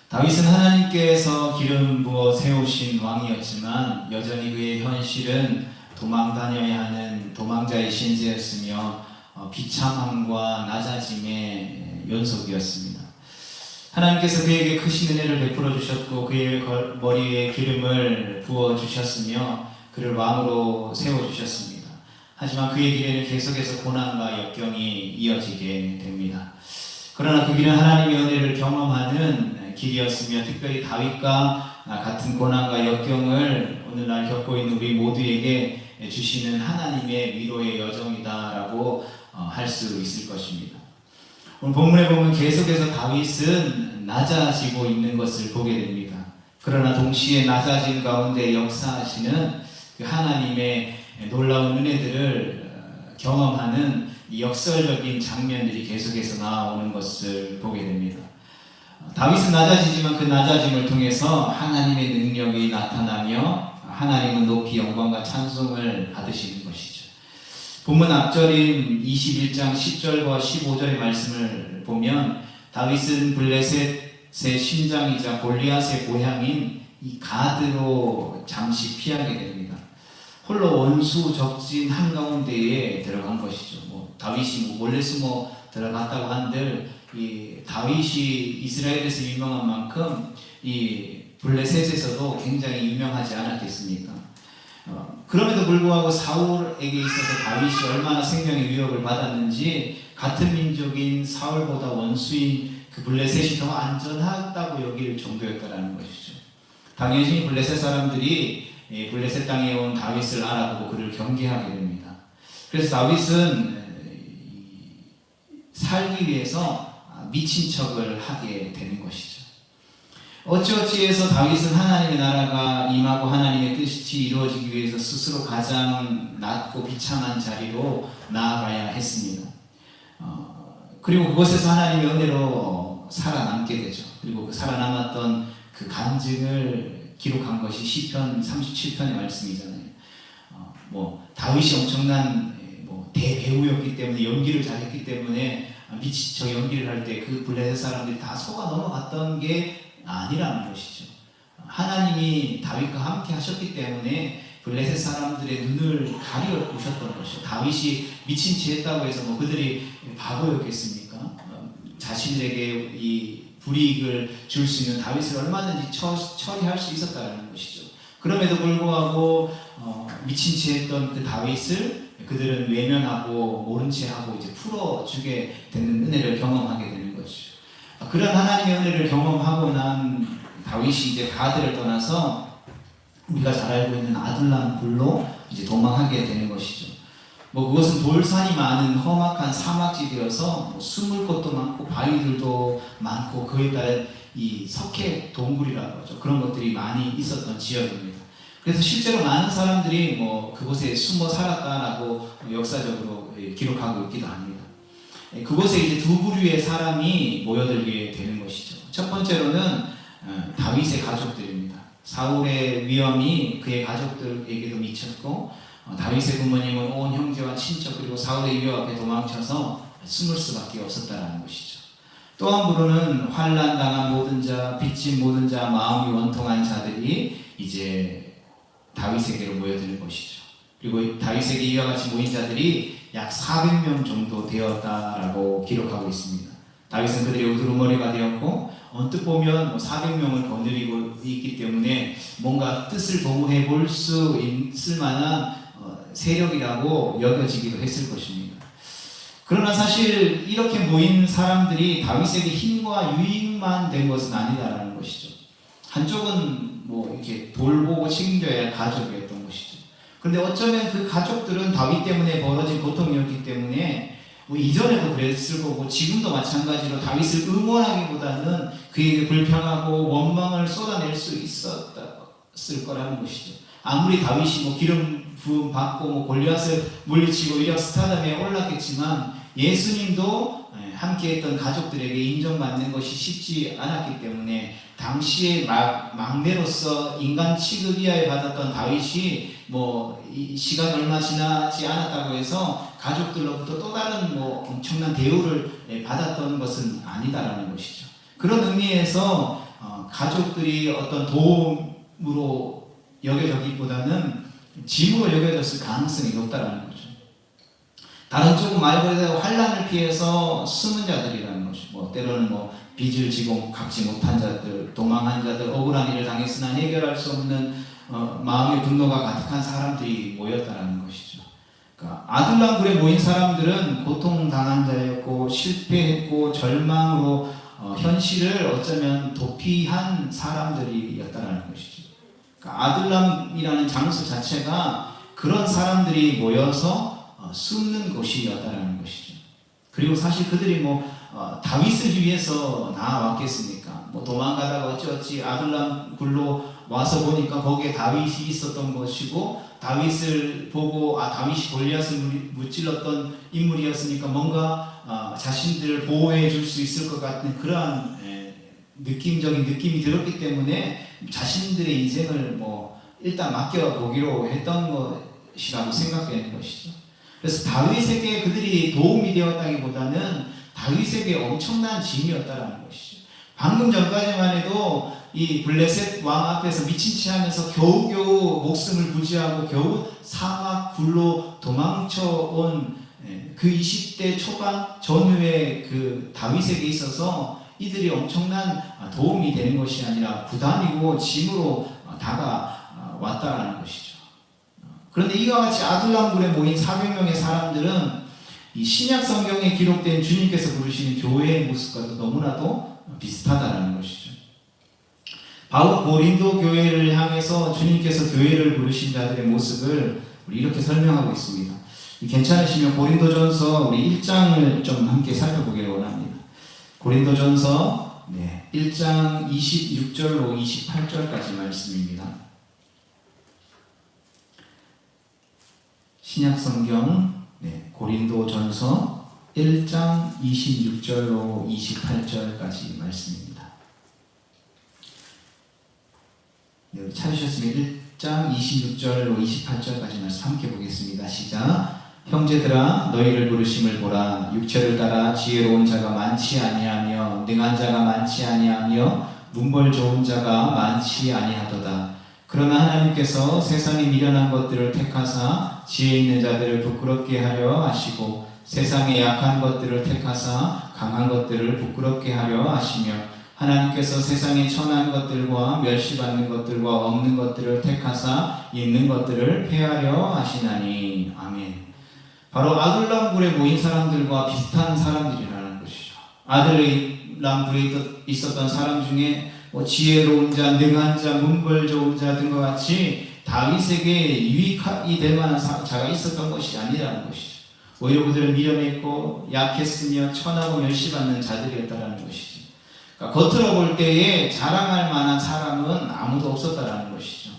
다윗은 하나님께서 기름 부어 세우신 왕이었지만 여전히 그의 현실은 도망 다녀야 하는 도망자의 신세였으며 비참함과 낮아짐의 연속이었습니다. 하나님께서 그에게 크신 은혜를 베풀어 주셨고 그의 머리에 기름을 부어 주셨으며 그를 왕으로 세워 주셨습니다. 하지만 그의 길에는 계속해서 고난과 역경이 이어지게 됩니다. 그러나 그 길은 하나님의 은혜를 경험하는 길이었으며 특별히 다윗과 같은 고난과 역경을 오늘날 겪고 있는 우리 모두에게 주시는 하나님의 위로의 여정이다라고 할 수 있을 것입니다. 오늘 본문에 보면 계속해서 다윗은 낮아지고 있는 것을 보게 됩니다. 그러나 동시에 낮아진 가운데 역사하시는 그 하나님의 놀라운 은혜들을 경험하는 역설적인 장면들이 계속해서 나오는 것을 보게 됩니다. 다윗은 낮아지지만 그 낮아짐을 통해서 하나님의 능력이 나타나며 하나님은 높이 영광과 찬송을 받으시는 것이죠. 본문 앞절인 21장 10절과 15절의 말씀을 보면 다윗은 블레셋의 심장이자 골리앗의 고향인 이 가드로 잠시 피하게 됩니다. 홀로 원수 적진 한가운데에 들어간 것이죠. 다윗이 몰래 숨어 들어갔다고 한들 이 다윗이 이스라엘에서 유명한 만큼 이 블레셋에서도 굉장히 유명하지 않았겠습니까? 그럼에도 불구하고 사울에게 있어서 다윗이 얼마나 생명의 위협을 받았는지 같은 민족인 사울보다 원수인 그 블레셋이 더 안전하다고 여길 정도였다는 것이죠. 당연히 블레셋 사람들이 블레셋 땅에 온 다윗을 알아보고 그를 경계하게 됩니다. 그래서 다윗은 살기 위해서 미친 척을 하게 되는 것이죠. 어찌어찌해서 다윗은 하나님의 나라가 임하고 하나님의 뜻이 이루어지기 위해서 스스로 가장 낮고 비참한 자리로 나아가야 했습니다. 그리고 그곳에서 하나님의 은혜로 살아남게 되죠. 그리고 그 살아남았던 그 간증을 기록한 것이 시편 37편의 말씀이잖아요. 다윗이 엄청난 대배우였기 때문에 연기를 잘했기 때문에 미친 척 연기를 할 때 그 블레셋 사람들이 다 속아 넘어갔던 게 아니라는 것이죠. 하나님이 다윗과 함께 하셨기 때문에 블레셋 사람들의 눈을 가리어 보셨던 것이죠. 다윗이 미친 짓 했다고 해서 그들이 바보였겠습니까? 자신들에게 이 불이익을 줄 수 있는 다윗을 얼마든지 처리할 수 있었다는 것이죠. 그럼에도 불구하고 미친 짓 했던 그 다윗을 그들은 외면하고 모른 채 하고 이제 풀어주게 되는 은혜를 경험하게 되는 것이죠. 그런 하나님의 은혜를 경험하고 난 다윗이 이제 가드를 떠나서 우리가 잘 알고 있는 아둘람 굴로 이제 도망하게 되는 것이죠. 그것은 돌산이 많은 험악한 사막지대여서 숨을 곳도 많고 바위들도 많고 그에 따른 이 석회 동굴이라고 하죠. 그런 것들이 많이 있었던 지역입니다. 그래서 실제로 많은 사람들이 그곳에 숨어 살았다라고 역사적으로 기록하고 있기도 합니다. 그곳에 이제 두 부류의 사람이 모여들게 되는 것이죠. 첫 번째로는 다윗의 가족들입니다. 사울의 위험이 그의 가족들에게도 미쳤고 다윗의 부모님은 온 형제와 친척 그리고 사울의 위협 앞에 도망쳐서 숨을 수밖에 없었다는 것이죠. 또 한 부류는 환난 당한 모든 자, 빚진 모든 자, 마음이 원통한 자들이 이제 다윗에게로 모여드는 것이죠. 그리고 다윗에게 이와 같이 모인 자들이 약 400명 정도 되었다라고 기록하고 있습니다. 다윗은 그들의 우두루머리가 되었고 언뜻 보면 400명을 거느리고 있기 때문에 뭔가 뜻을 도모해 볼 수 있을 만한 세력이라고 여겨지기도 했을 것입니다. 그러나 사실 이렇게 모인 사람들이 다윗에게 힘과 유익만 된 것은 아니다라는 것이죠. 한쪽은 이렇게 돌보고 책임져야 할 가족이었던 것이죠. 그런데 어쩌면 그 가족들은 다윗 때문에 벌어진 고통이었기 때문에 이전에도 그랬을 거고 지금도 마찬가지로 다윗을 응원하기보다는 그에게 불평하고 원망을 쏟아낼 수 있었을 거라는 것이죠. 아무리 다윗이 기름 부음 받고 골리앗을 물리치고 이력 스타덤에 올랐겠지만 예수님도 함께했던 가족들에게 인정받는 것이 쉽지 않았기 때문에 당시에 막내로서 인간 취급 이하에 받았던 다윗이 시간 얼마 지나지 않았다고 해서 가족들로부터 또 다른 엄청난 대우를 받았던 것은 아니다라는 것이죠. 그런 의미에서 가족들이 어떤 도움으로 여겨졌기보다는 짐으로 여겨졌을 가능성이 높다는 거죠. 다른 쪽은 말 그대로 환난을 피해서 숨은 자들이라는 거죠. 때로는 빚을 지고 갚지 못한 자들, 도망한 자들, 억울한 일을 당했으나 해결할 수 없는 마음의 분노가 가득한 사람들이 모였다는 것이죠. 그러니까 아둘람굴에 모인 사람들은 고통당한 자였고 실패했고 절망으로 현실을 어쩌면 도피한 사람들이었다는 것이죠. 그러니까 아둘람이라는 장소 자체가 그런 사람들이 모여서 숨는 곳이었다는 것이죠. 그리고 사실 그들이 다윗을 위해서 나왔겠습니까? 도망가다가 어찌어찌 아둘람 굴로 와서 보니까 거기에 다윗이 있었던 것이고, 다윗을 보고 다윗이 골리앗을 무찔렀던 인물이었으니까 뭔가 자신들을 보호해 줄 수 있을 것 같은 그러한 느낌적인 느낌이 들었기 때문에 자신들의 인생을 일단 맡겨보기로 했던 것이라고 생각되는 것이죠. 그래서 다윗에게 그들이 도움이 되었다기보다는 다윗에게 엄청난 짐이었다는 것이죠. 방금 전까지만 해도 이 블레셋 왕 앞에서 미친 체 하면서 겨우겨우 목숨을 부지하고 겨우 사막 굴로 도망쳐온 그 20대 초반 전후의 그 다윗에게 있어서 이들이 엄청난 도움이 되는 것이 아니라 부담이고 짐으로 다가왔다는 것이죠. 그런데 이와 같이 아둘람굴에 모인 400명의 사람들은 이 신약 성경에 기록된 주님께서 부르시는 교회의 모습과도 너무나도 비슷하다는 것이죠. 바로 고린도 교회를 향해서 주님께서 교회를 부르신 자들의 모습을 우리 이렇게 설명하고 있습니다. 괜찮으시면 고린도전서 우리 1장을 좀 함께 살펴보기를 원합니다. 고린도전서 1장 26절로 28절까지 말씀입니다. 신약성경 고린도전서 1장 26절로 28절까지 말씀입니다. 찾으셨으면 1장 26절로 28절까지 말씀 함께 보겠습니다. 시작. 형제들아 너희를 부르심을 보라. 육체를 따라 지혜로운 자가 많지 아니하며 능한 자가 많지 아니하며 문벌 좋은 자가 많지 아니하도다. 그러나 하나님께서 세상에 미련한 것들을 택하사 지혜 있는 자들을 부끄럽게 하려 하시고 세상에 약한 것들을 택하사 강한 것들을 부끄럽게 하려 하시며 하나님께서 세상에 천한 것들과 멸시받는 것들과 없는 것들을 택하사 있는 것들을 폐하려 하시나니. 아멘. 바로 아둘람굴에 모인 사람들과 비슷한 사람들이라는 것이죠. 아둘람굴에 있었던 사람 중에 지혜로운 자, 능한 자, 문벌 좋은 자 등과 같이 다윗에게 유익이 될 만한 자가 있었던 것이 아니라는 것이죠. 오히려 그들은 미련했고 약했으며 천하고 멸시받는 자들이었다는 것이죠. 그러니까 겉으로 볼 때에 자랑할 만한 사람은 아무도 없었다는 것이죠.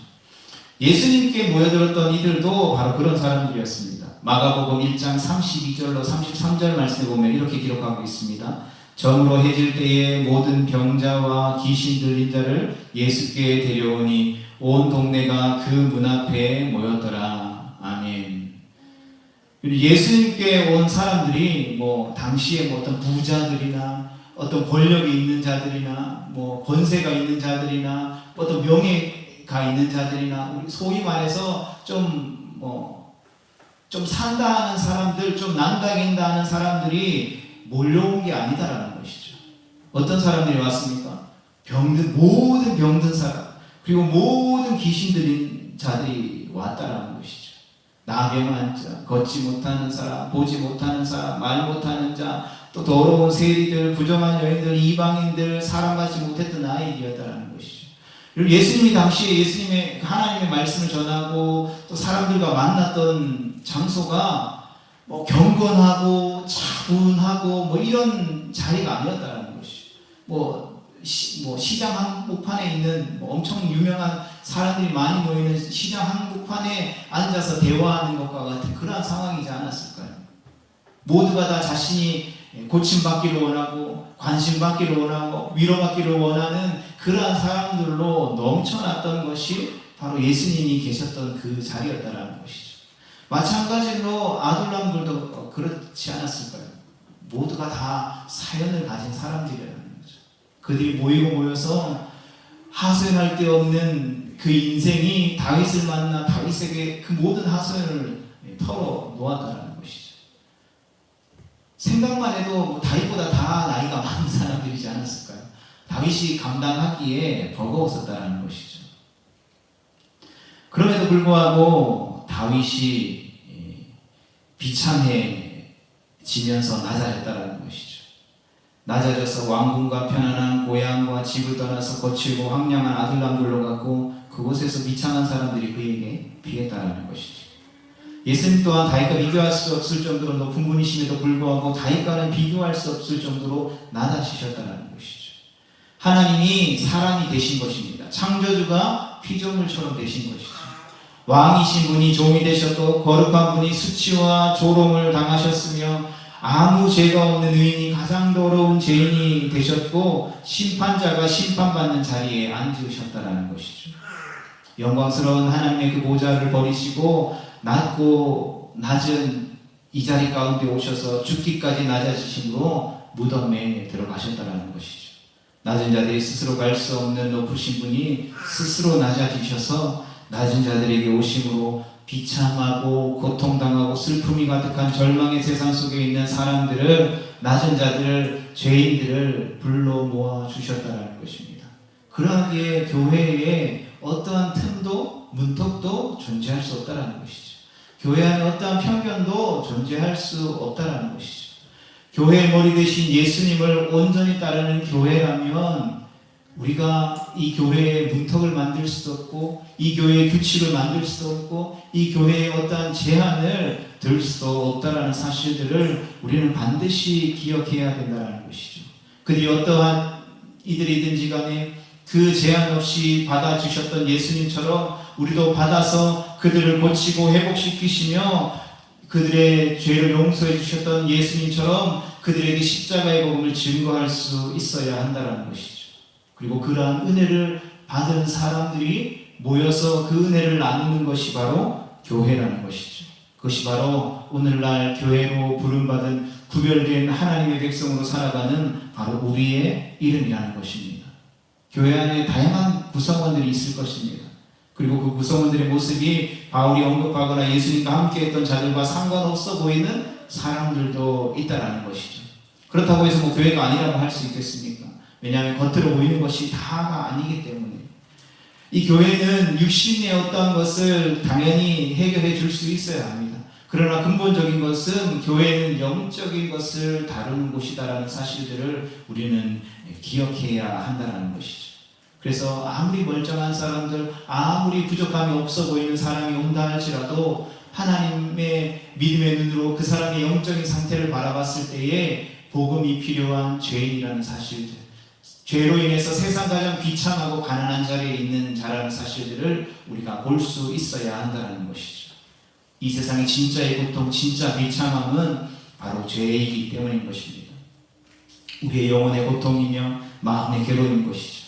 예수님께 모여들었던 이들도 바로 그런 사람들이었습니다. 마가복음 1장 32절로 33절 말씀에 보면 이렇게 기록하고 있습니다. 정으로 해질 때에 모든 병자와 귀신 들린 자를 예수께 데려오니 온 동네가 그 문 앞에 모였더라. 아멘. 예수님께 온 사람들이 당시에 어떤 부자들이나 어떤 권력이 있는 자들이나 권세가 있는 자들이나 어떤 명예가 있는 자들이나 소위 말해서 좀 산다 하는 사람들, 좀 난다긴다 하는 사람들이 몰려온 게 아니다라는 것이죠. 어떤 사람들이 왔습니까? 모든 병든 사람, 그리고 모든 귀신 들린 자들이 왔다라는 것이죠. 나병한 자, 걷지 못하는 사람, 보지 못하는 사람, 말 못하는 자, 또 더러운 세리들, 부정한 여인들, 이방인들, 사람 같지 못했던 아이들이었다라는 것이죠. 그리고 예수님이 당시에 하나님의 말씀을 전하고 또 사람들과 만났던 장소가 경건하고 차분하고 이런 자리가 아니었다는 것이죠. 시장 한복판에 있는 엄청 유명한 사람들이 많이 모이는 시장 한복판에 앉아서 대화하는 것과 같은 그러한 상황이지 않았을까요? 모두가 다 자신이 고침받기를 원하고 관심받기를 원하고 위로받기를 원하는 그러한 사람들로 넘쳐났던 것이 바로 예수님이 계셨던 그 자리였다는 것이죠. 마찬가지로 아둘람들도 그렇지 않았을까요? 모두가 다 사연을 가진 사람들이라는 거죠. 그들이 모여서 하소연할 데 없는 그 인생이 다윗을 만나 다윗에게 그 모든 하소연을 털어 놓았다는 것이죠. 생각만 해도 뭐 다윗보다 다 나이가 많은 사람들이지 않았을까요? 다윗이 감당하기에 버거웠었다는 것이죠. 그럼에도 불구하고 다윗이 비참해지면서 낮아졌다는 것이죠. 낮아져서 왕궁과 편안한 고향과 집을 떠나서 거칠고 황량한 아둘람굴로 갔고 그곳에서 비참한 사람들이 그에게 피했다는 것이죠. 예수님 또한 다윗과 비교할 수 없을 정도로 높은 분이심에도 불구하고 다윗과는 비교할 수 없을 정도로 낮아지셨다는 것이죠. 하나님이 사람이 되신 것입니다. 창조주가 피조물처럼 되신 것이죠. 왕이신 분이 종이 되셨고 거룩한 분이 수치와 조롱을 당하셨으며 아무 죄가 없는 의인이 가장 더러운 죄인이 되셨고 심판자가 심판받는 자리에 앉으셨다는 것이죠. 영광스러운 하나님의 그 보좌를 버리시고 낮고 낮은 이 자리 가운데 오셔서 죽기까지 낮아지심으로 무덤에 들어가셨다는 것이죠. 낮은 자들이 스스로 갈 수 없는 높으신 분이 스스로 낮아지셔서 낮은 자들에게 오심으로 비참하고 고통당하고 슬픔이 가득한 절망의 세상 속에 있는 사람들을, 낮은 자들을, 죄인들을 불러 모아 주셨다는 것입니다. 그러기에 교회에 어떠한 틈도 문턱도 존재할 수 없다는 것이죠. 교회 안에 어떠한 편견도 존재할 수 없다는 것이죠. 교회의 머리 대신 예수님을 온전히 따르는 교회라면 우리가 이 교회의 문턱을 만들 수도 없고 이 교회의 규칙을 만들 수도 없고 이 교회의 어떠한 제한을 들 수도 없다는 사실들을 우리는 반드시 기억해야 된다는 것이죠. 그들이 어떠한 이들이든지 간에 그 제한 없이 받아주셨던 예수님처럼 우리도 받아서 그들을 고치고 회복시키시며 그들의 죄를 용서해 주셨던 예수님처럼 그들에게 십자가의 복음을 증거할 수 있어야 한다는 것이죠. 그리고 그러한 은혜를 받은 사람들이 모여서 그 은혜를 나누는 것이 바로 교회라는 것이죠. 그것이 바로 오늘날 교회로 부름받은 구별된 하나님의 백성으로 살아가는 바로 우리의 이름이라는 것입니다. 교회 안에 다양한 구성원들이 있을 것입니다. 그리고 그 구성원들의 모습이 바울이 언급하거나 예수님과 함께했던 자들과 상관없어 보이는 사람들도 있다는 것이죠. 그렇다고 해서 뭐 교회가 아니라고 할 수 있겠습니까? 왜냐하면 겉으로 보이는 것이 다가 아니기 때문에. 이 교회는 육신의 어떠한 것을 당연히 해결해 줄 수 있어야 합니다. 그러나 근본적인 것은 교회는 영적인 것을 다루는 곳이다라는 사실들을 우리는 기억해야 한다는 것이죠. 그래서 아무리 멀쩡한 사람들, 아무리 부족함이 없어 보이는 사람이 온다 할지라도 하나님의 믿음의 눈으로 그 사람의 영적인 상태를 바라봤을 때에 복음이 필요한 죄인이라는 사실들, 죄로 인해서 세상 가장 비참하고 가난한 자리에 있는 자라는 사실들을 우리가 볼 수 있어야 한다는 것이죠. 이 세상의 진짜의 고통, 진짜 비참함은 바로 죄이기 때문인 것입니다. 우리의 영혼의 고통이며 마음의 괴로움인 것이죠.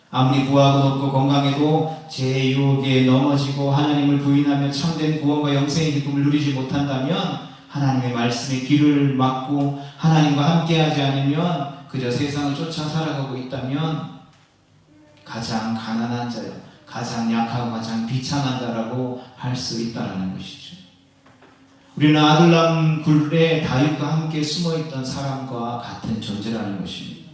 아무리 구하고 높고 건강해도 죄의 유혹에 넘어지고 하나님을 부인하며 참된 구원과 영생의 기쁨을 누리지 못한다면, 하나님의 말씀에 귀를 막고 하나님과 함께하지 않으면, 그저 세상을 쫓아 살아가고 있다면 가장 가난한 자요, 가장 약하고 가장 비참한 자라고 할 수 있다는 것이죠. 우리는 아둘람 굴에 다윗과 함께 숨어있던 사람과 같은 존재라는 것입니다.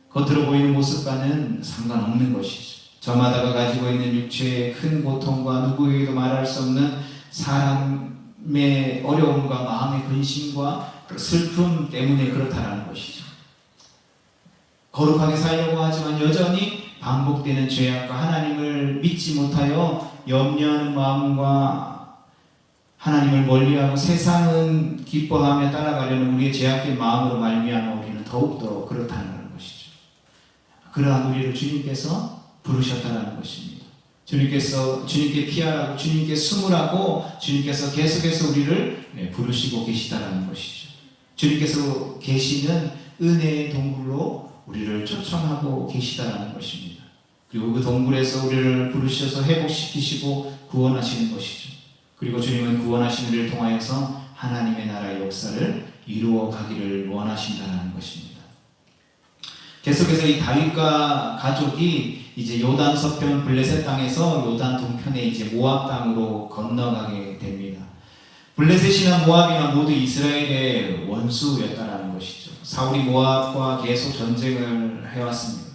겉으로 보이는 모습과는 상관없는 것이죠. 저마다가 가지고 있는 육체의 큰 고통과 누구에게도 말할 수 없는 사람의 어려움과 마음의 근심과 슬픔 때문에 그렇다는 것이죠. 거룩하게 살려고 하지만 여전히 반복되는 죄악과 하나님을 믿지 못하여 염려하는 마음과 하나님을 멀리하고 세상은 기뻐하며 따라가려는 우리의 죄악된 마음으로 말미암아 우리는 더욱더 그렇다는 것이죠. 그러한 우리를 주님께서 부르셨다는 것입니다. 주님께 피하라고, 주님께 숨으라고 주님께서 계속해서 우리를 부르시고 계시다는 것이죠. 주님께서 계시는 은혜의 동굴로 우리를 초청하고 계시다는 것입니다. 그리고 그 동굴에서 우리를 부르셔서 회복시키시고 구원하시는 것이죠. 그리고 주님은 구원하신 우리를 통하여서 하나님의 나라의 역사를 이루어 가기를 원하신다는 것입니다. 계속해서 이 다윗과 가족이 이제 요단 서편 블레셋 땅에서 요단 동편에 이제 모압 땅으로 건너가게 됩니다. 블레셋이나 모압이나 모두 이스라엘의 원수였다라는 것이죠. 사울이 모압과 계속 전쟁을 해왔습니다.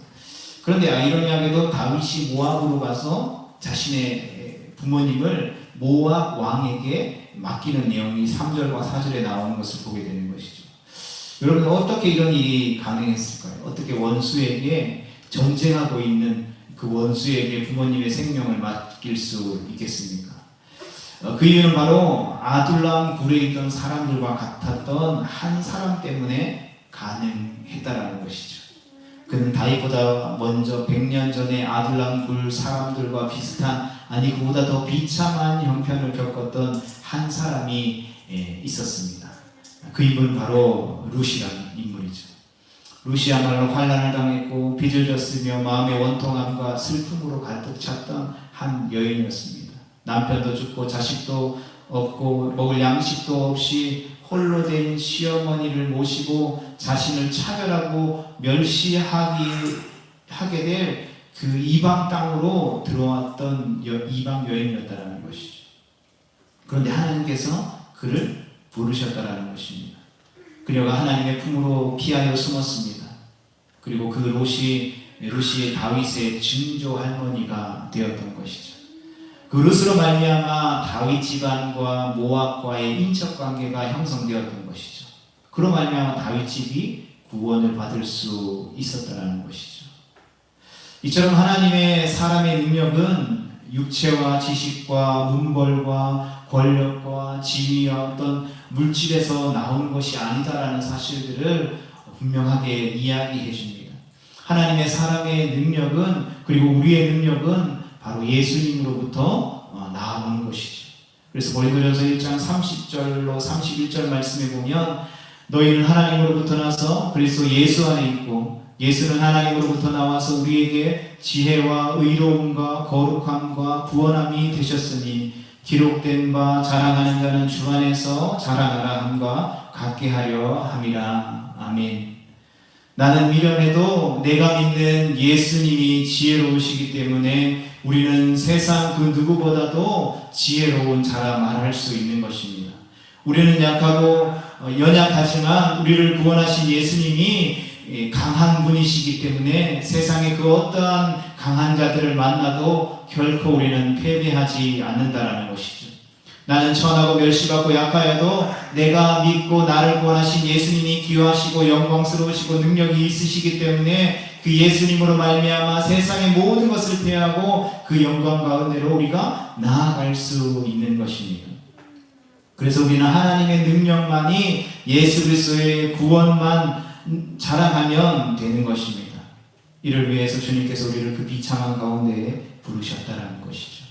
그런데 아이러니하게도 다윗이 모압으로 가서 자신의 부모님을 모압 왕에게 맡기는 내용이 3절과 4절에 나오는 것을 보게 되는 것이죠. 여러분, 어떻게 이런 일이 가능했을까요? 어떻게 원수에게, 전쟁하고 있는 그 원수에게 부모님의 생명을 맡길 수 있겠습니까? 그 이유는 바로 아둘람 굴에 있던 사람들과 같았던 한 사람 때문에 가능했다라는 것이죠. 그는 다윗보다 먼저 100년 전에 아둘람 굴 사람들과 비슷한, 아니 그보다 더 비참한 형편을 겪었던 한 사람이 있었습니다. 그 인물은 바로 룻이라는 인물이죠. 룻이야말로 환난을 당했고 빚을 졌으며 마음의 원통함과 슬픔으로 가득 찼던 한 여인이었습니다. 남편도 죽고 자식도 없고 먹을 양식도 없이 홀로 된 시어머니를 모시고 자신을 차별하고 멸시하게 될 그 이방 땅으로 들어왔던 이방 여인이었다라는 것이죠. 그런데 하나님께서 그를 부르셨다라는 것입니다. 그녀가 하나님의 품으로 피하여 숨었습니다. 그리고 그 룻이 다윗의 증조 할머니가 되었던 것이죠. 그 룻으로 말미암아 다윗 집안과 모압과의 인척 관계가 형성되었던 것이죠. 그로 말미암아 다윗 집이 구원을 받을 수 있었다라는 것이죠. 이처럼 하나님의 사람의 능력은 육체와 지식과 문벌과 권력과 지위와 어떤 물질에서 나오는 것이 아니다라는 사실들을 분명하게 이야기해 줍니다. 하나님의 사람의 능력은, 그리고 우리의 능력은 바로 예수님으로부터 나오는 것이죠. 그래서 고린도전서 1장 30절로 31절 말씀에 보면 너희는 하나님으로부터 나서 그리스도 예수 안에 있고 예수는 하나님으로부터 나와서 우리에게 지혜와 의로움과 거룩함과 구원함이 되셨으니 기록된 바 자랑하는 자는 주 안에서 자랑하라 함과 같게 하려 함이라. 아멘. 나는 미련해도 내가 믿는 예수님이 지혜로우시기 때문에 우리는 세상 그 누구보다도 지혜로운 자라 말할 수 있는 것입니다. 우리는 약하고 연약하지만 우리를 구원하신 예수님이 강한 분이시기 때문에 세상의 그 어떠한 강한 자들을 만나도 결코 우리는 패배하지 않는다라는 것이죠. 나는 천하고 멸시받고 약하여도 내가 믿고 나를 구원하신 예수님이 귀하시고 영광스러우시고 능력이 있으시기 때문에 그 예수님으로 말미암아 세상의 모든 것을 패하고 그 영광 가운데로 우리가 나아갈 수 있는 것입니다. 그래서 우리는 하나님의 능력만이, 예수 그리스도의 구원만 자랑하면 되는 것입니다. 이를 위해서 주님께서 우리를 그 비참한 가운데에 부르셨다라는 것이죠.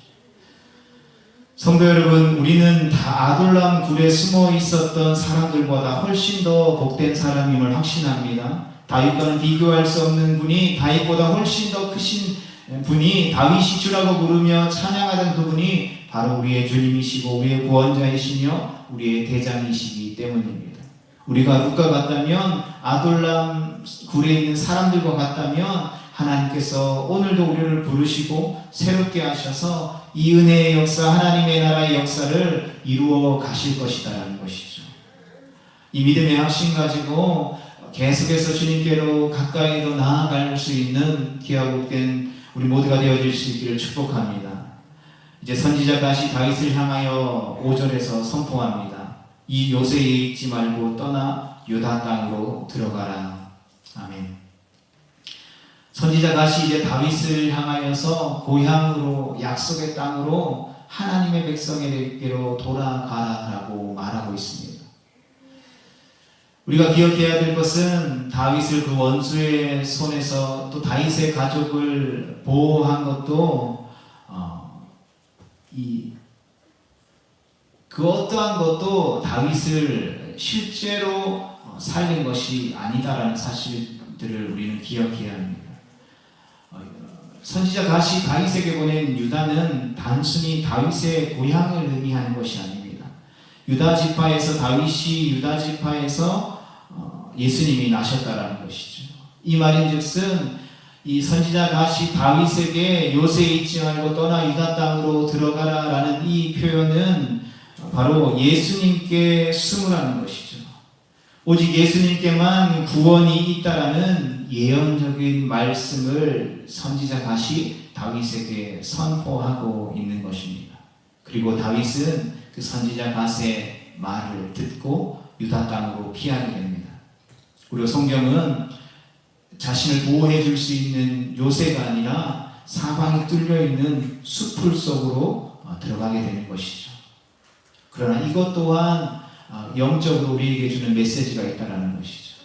성도 여러분, 우리는 다 아둘람 굴에 숨어 있었던 사람들보다 훨씬 더 복된 사람임을 확신합니다. 다윗과는 비교할 수 없는 분이, 다윗보다 훨씬 더 크신 분이, 다윗이 주라고 부르며 찬양하던 그분이 바로 우리의 주님이시고 우리의 구원자이시며 우리의 대장이시기 때문입니다. 우리가 룻과 같다면, 아둘람 굴에 있는 사람들과 같다면 하나님께서 오늘도 우리를 부르시고 새롭게 하셔서 이 은혜의 역사, 하나님의 나라의 역사를 이루어 가실 것이다라는 것이죠. 이 믿음의 확신 가지고 계속해서 주님께로 가까이 더 나아갈 수 있는 귀하고 복된 우리 모두가 되어질 수 있기를 축복합니다. 이제 선지자 다시 다윗을 향하여 5절에서 선포합니다. 이 요새에 있지 말고 떠나 유다 땅으로 들어가라. 아멘. 선지자 다시 이제 다윗을 향하여서 고향으로, 약속의 땅으로, 하나님의 백성에게로 돌아가라라고 말하고 있습니다. 우리가 기억해야 될 것은 다윗을 그 원수의 손에서, 또 다윗의 가족을 보호한 것도 그 어떠한 것도 다윗을 실제로 살린 것이 아니다라는 사실들을 우리는 기억해야 합니다. 선지자 가시 다윗에게 보낸 유다는 단순히 다윗의 고향을 의미하는 것이 아닙니다. 유다 지파에서, 다윗이 유다 지파에서 예수님이 나셨다라는 것이죠. 이 말인즉슨 이 선지자 갓이 다윗에게 요새 있지 말고 떠나 유다 땅으로 들어가라라는 이 표현은 바로 예수님께 숨으라는 것이죠. 오직 예수님께만 구원이 있다라는 예언적인 말씀을 선지자 갓이 다윗에게 선포하고 있는 것입니다. 그리고 다윗은 그 선지자 갓의 말을 듣고 유다 땅으로 피하게 됩니다. 그리고 성경은 자신을 보호해 줄 수 있는 요새가 아니라 사방이 뚫려 있는 숲풀 속으로 들어가게 되는 것이죠. 그러나 이것 또한 영적으로 우리에게 주는 메시지가 있다는 것이죠.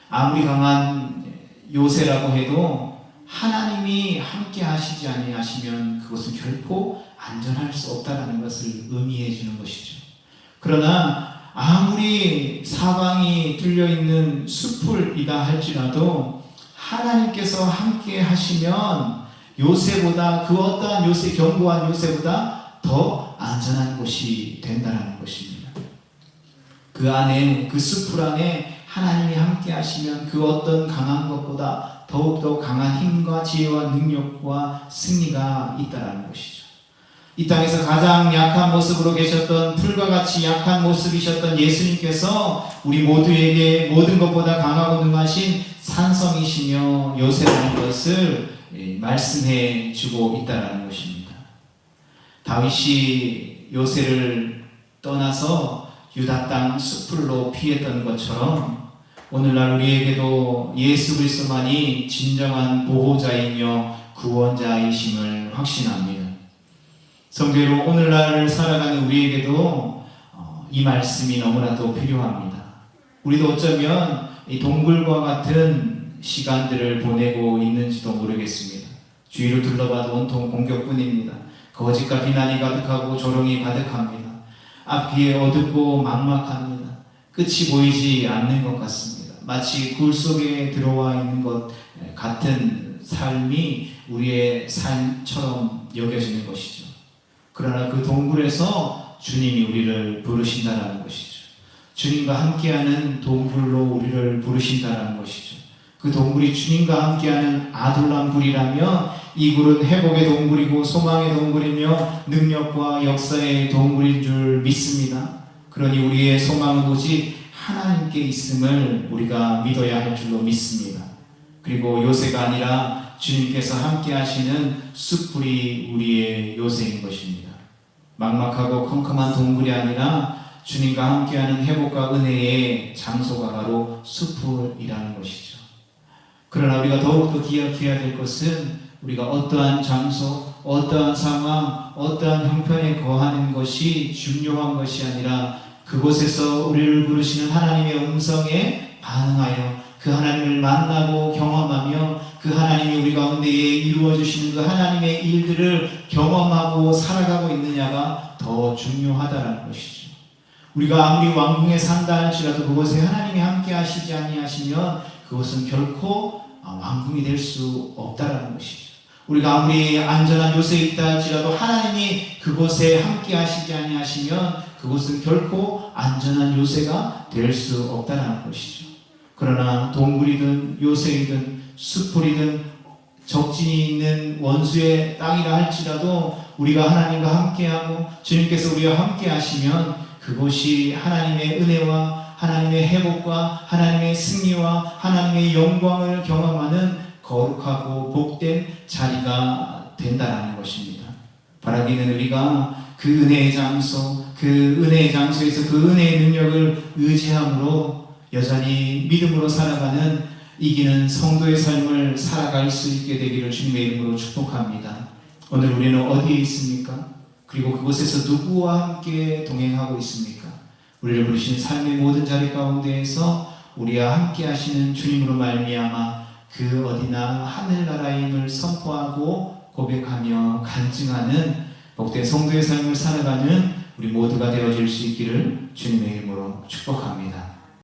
아무리 강한 요새라고 해도 하나님이 함께 하시지 아니하시면 그것은 결코 안전할 수 없다는 것을 의미해 주는 것이죠. 그러나 아무리 사방이 뚫려 있는 숲풀이다 할지라도 하나님께서 함께 하시면 요새보다 그 어떠한 요새, 견고한 요새보다 더 안전한 곳이 된다는 것입니다. 그 안에, 그 숲풀 안에 하나님이 함께 하시면 그 어떤 강한 것보다 더욱더 강한 힘과 지혜와 능력과 승리가 있다는 것이죠. 이 땅에서 가장 약한 모습으로 계셨던, 풀과 같이 약한 모습이셨던 예수님께서 우리 모두에게 모든 것보다 강하고 능하신 산성이시며 요새라는 것을 말씀해 주고 있다는 것입니다. 다윗이 요새를 떠나서 유다 땅 숲풀로 피했던 것처럼 오늘날 우리에게도 예수 그리스도만이 진정한 보호자이며 구원자이심을 확신합니다. 성도로 오늘날 살아가는 우리에게도 이 말씀이 너무나도 필요합니다. 우리도 어쩌면 이 동굴과 같은 시간들을 보내고 있는지도 모르겠습니다. 주위를 둘러봐도 온통 공격뿐입니다. 거짓과 비난이 가득하고 조롱이 가득합니다. 앞이 어둡고 막막합니다. 끝이 보이지 않는 것 같습니다. 마치 굴 속에 들어와 있는 것 같은 삶이 우리의 삶처럼 여겨지는 것이죠. 그러나 그 동굴에서 주님이 우리를 부르신다는 것이죠. 주님과 함께하는 동굴로 우리를 부르신다는 것이죠. 그 동굴이 주님과 함께하는 아둘람 굴이라면 이 굴은 회복의 동굴이고 소망의 동굴이며 능력과 역사의 동굴인 줄 믿습니다. 그러니 우리의 소망은 오직 하나님께 있음을 우리가 믿어야 할 줄로 믿습니다. 그리고 요새가 아니라 주님께서 함께 하시는 숲풀이 우리의 요새인 것입니다. 막막하고 컴컴한 동굴이 아니라 주님과 함께하는 회복과 은혜의 장소가 바로 숲풀이라는 것이죠. 그러나 우리가 더욱더 기억해야 될 것은 우리가 어떠한 장소, 어떠한 상황, 어떠한 형편에 거하는 것이 중요한 것이 아니라 그곳에서 우리를 부르시는 하나님의 음성에 반응하여 그 하나님을 만나고 경험하며 그 하나님이 우리 가운데에 이루어주시는 그 하나님의 일들을 경험하고 살아가고 있느냐가 더 중요하다는 것이죠. 우리가 아무리 왕궁에 산다 할지라도 그곳에 하나님이 함께 하시지 아니하시면 그것은 결코 왕궁이 될 수 없다는 것이죠. 우리가 아무리 안전한 요새에 있다 할지라도 하나님이 그곳에 함께 하시지 아니하시면 그곳은 결코 안전한 요새가 될 수 없다는 것이죠. 그러나 동굴이든 요새이든 숲풀이든 적진이 있는 원수의 땅이라 할지라도 우리가 하나님과 함께하고 주님께서 우리와 함께 하시면 그곳이 하나님의 은혜와 하나님의 회복과 하나님의 승리와 하나님의 영광을 경험하는 거룩하고 복된 자리가 된다는 것입니다. 바라기는 우리가 그 은혜의 장소, 그 은혜의 장소에서 그 은혜의 능력을 의지함으로 여전히 믿음으로 살아가는 이기는 성도의 삶을 살아갈 수 있게 되기를 주님의 이름으로 축복합니다. 오늘 우리는 어디에 있습니까? 그리고 그곳에서 누구와 함께 동행하고 있습니까? 우리를 부르신 삶의 모든 자리 가운데에서 우리와 함께 하시는 주님으로 말미암아 그 어디나 하늘나라임을 선포하고 고백하며 간증하는 복된 성도의 삶을 살아가는 우리 모두가 되어질 수 있기를 주님의 이름으로 축복합니다.